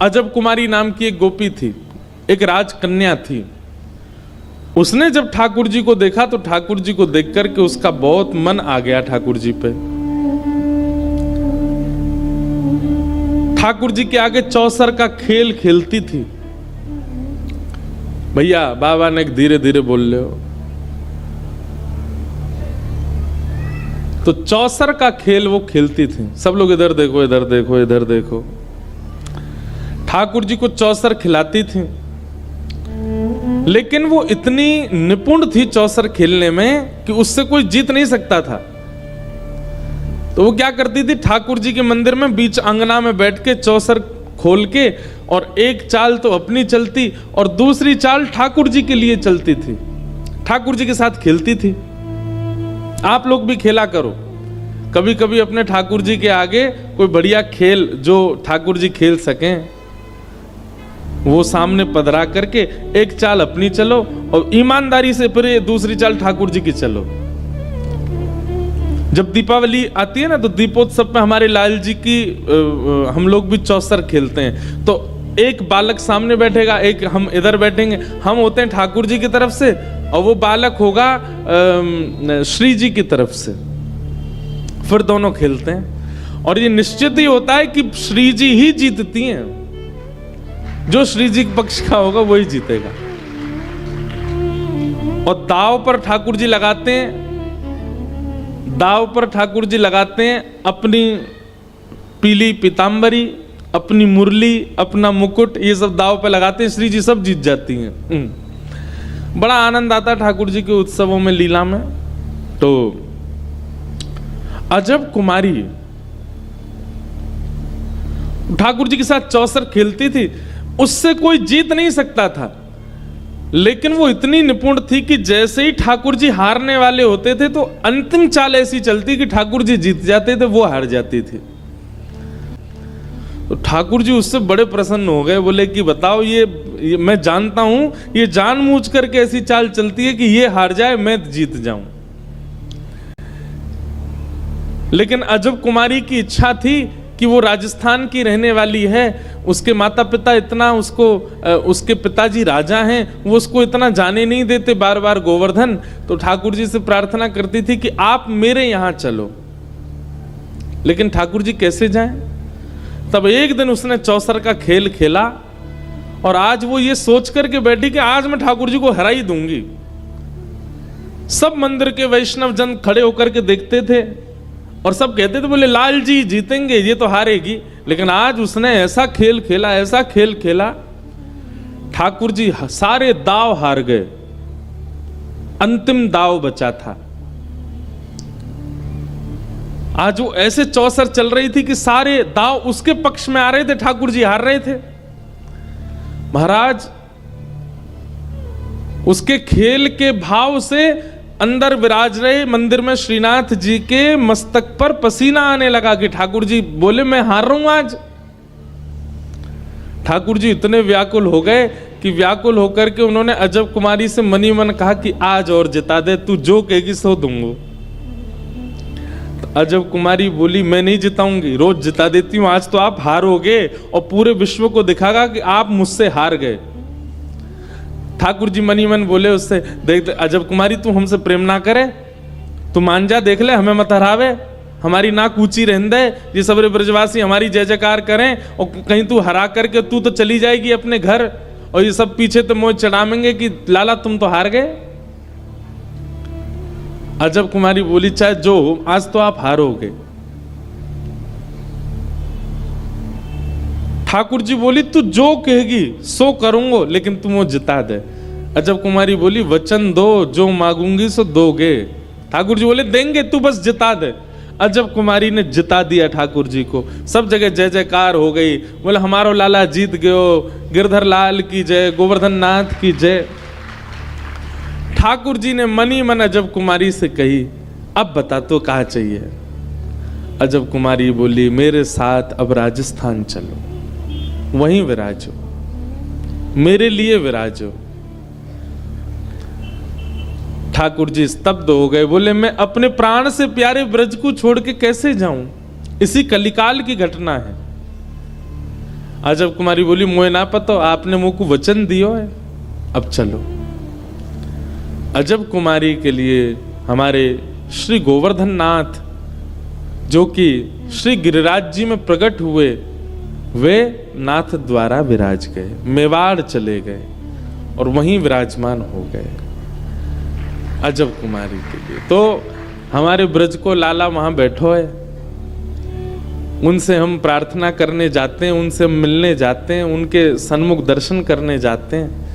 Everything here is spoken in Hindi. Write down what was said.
अजब कुमारी नाम की एक गोपी थी, एक राजकन्या थी। उसने जब ठाकुर जी को देखा तो ठाकुर जी को देख करके उसका बहुत मन आ गया ठाकुर जी पे। ठाकुर जी के आगे चौसर का खेल खेलती थी। भैया बाबा ने धीरे धीरे बोल रहे हो तो चौसर का खेल वो खेलती थी। सब लोग इधर देखो, इधर देखो, इधर देखो। ठाकुर जी को चौसर खिलाती थी, लेकिन वो इतनी निपुण थी चौसर खेलने में कि उससे कोई जीत नहीं सकता था। तो वो क्या करती थी, ठाकुर जी के मंदिर में बीच अंगना में बैठ के चौसर खोल के और एक चाल तो अपनी चलती और दूसरी चाल ठाकुर जी के लिए चलती थी, ठाकुर जी के साथ खेलती थी। आप लोग भी खेला करो कभी कभी अपने ठाकुर जी के आगे कोई बढ़िया खेल जो ठाकुर जी खेल सकें, वो सामने पधरा करके एक चाल अपनी चलो और ईमानदारी से फिर दूसरी चाल ठाकुर जी की चलो। जब दीपावली आती है ना तो दीपोत्सव पे हमारे लाल जी की हम लोग भी चौसर खेलते हैं। तो एक बालक सामने बैठेगा, एक हम इधर बैठेंगे, हम होते हैं ठाकुर जी की तरफ से और वो बालक होगा श्री जी की तरफ से। फिर दोनों खेलते हैं और ये निश्चित ही होता है कि श्री जी ही जीतती हैं। जो श्री जी पक्ष का होगा वही जीतेगा। और दाव पर ठाकुर जी लगाते हैं, दाव पर ठाकुर जी लगाते हैं अपनी पीली पीतांबरी, अपनी मुरली, अपना मुकुट, ये सब दाव पे लगाते हैं। श्री जी सब जीत जाती हैं। बड़ा आनंद आता है ठाकुर जी के उत्सवों में, लीला में। तो अजब कुमारी ठाकुर जी के साथ चौसर खेलती थी, उससे कोई जीत नहीं सकता था। लेकिन वो इतनी निपुण थी कि जैसे ही ठाकुर जी हारने वाले होते थे तो अंतिम चाल ऐसी चलती कि ठाकुर जी जीत जाते थे, वो हार जाती थी। तो ठाकुर जी उससे बड़े प्रसन्न हो गए, बोले कि बताओ ये मैं जानता हूं ये जानबूझ करके ऐसी चाल चलती है कि ये हार जाए मैं जीत जाऊं। लेकिन अजब कुमारी की इच्छा थी कि वो राजस्थान की रहने वाली है, उसके माता पिता इतना उसको उसके पिताजी राजा हैं, वो उसको इतना जाने नहीं देते बार बार गोवर्धन। तो ठाकुर जी से प्रार्थना करती थी कि आप मेरे यहां चलो। लेकिन ठाकुर जी कैसे जाएं? तब एक दिन उसने चौसर का खेल खेला और आज वो ये सोच करके बैठी कि आज मैं ठाकुर जी को हरा ही दूंगी। सब मंदिर के वैष्णव जन खड़े होकर के देखते थे और सब कहते थे, बोले लाल जी जीतेंगे, ये तो हारेगी। लेकिन आज उसने ऐसा खेल खेला, ऐसा खेल खेला, ठाकुर जी सारे दाव हार गए, अंतिम दाव बचा था। आज वो ऐसे चौसर चल रही थी कि सारे दाव उसके पक्ष में आ रहे थे, ठाकुर जी हार रहे थे। महाराज उसके खेल के भाव से अंदर विराज रहे मंदिर में श्रीनाथ जी के मस्तक पर पसीना आने लगा कि ठाकुर जी बोले मैं हार रहा हूं आज। ठाकुर जी इतने व्याकुल हो गए कि व्याकुल होकर के उन्होंने अजब कुमारी से मनी मन कहा कि आज और जिता दे, तू जो कहेगी सो दूंगा। तो अजब कुमारी बोली मैं नहीं जिताऊंगी, रोज जिता देती हूं, आज तो आप हारोगे और पूरे विश्व को दिखागा कि आप मुझसे हार गए। ठाकुर जी मनी मन बोले उससे, देख अजब कुमारी तू हमसे प्रेम ना करे, तू मान जा, देख ले हमें मत हरावे, हमारी नाक ऊंची रहने दे, ये सबरे ब्रजवासी हमारी जय जयकार करें और कहीं तू हरा करके तू तो चली जाएगी अपने घर और ये सब पीछे तो मोह चढ़ाएंगे कि लाला तुम तो हार गए। अजब कुमारी बोली चाहे जो हो आज तो आप हारोगे। ठाकुर जी बोली तू जो कहेगी सो करूंगा, लेकिन तुम वो जिता दे। अजब कुमारी बोली वचन दो, जो मांगूंगी सो दोगे। ठाकुर जी बोले देंगे, तू बस जिता दे। अजब कुमारी ने जिता दिया ठाकुर जी को, सब जगह जय जयकार हो गई, बोले हमारो लाला जीत गयो, गिरधर लाल की जय, गोवर्धन नाथ की जय। ठाकुर जी ने मनी मन अजब कुमारी से कही अब बता तो कहाँ चाहिए। अजब कुमारी बोली मेरे साथ अब राजस्थान चलो, वहीं विराजो, मेरे लिए विराजो। ठाकुर जी स्तब्ध हो गए, बोले मैं अपने प्राण से प्यारे ब्रज को छोड़ के कैसे जाऊं, इसी कलिकाल की घटना है। अजब कुमारी बोली मोए ना पतो, आपने मुंह को वचन दियो है, अब चलो। अजब कुमारी के लिए हमारे श्री गोवर्धन नाथ जो कि श्री गिरिराज जी में प्रकट हुए, वे नाथ द्वारा विराज गए, मेवाड़ चले गए और वहीं विराजमान हो गए अजब कुमारी के लिए। तो हमारे ब्रज को लाला वहां बैठो है, उनसे हम प्रार्थना करने जाते हैं, उनसे हम मिलने जाते हैं, उनके सन्मुख दर्शन करने जाते हैं।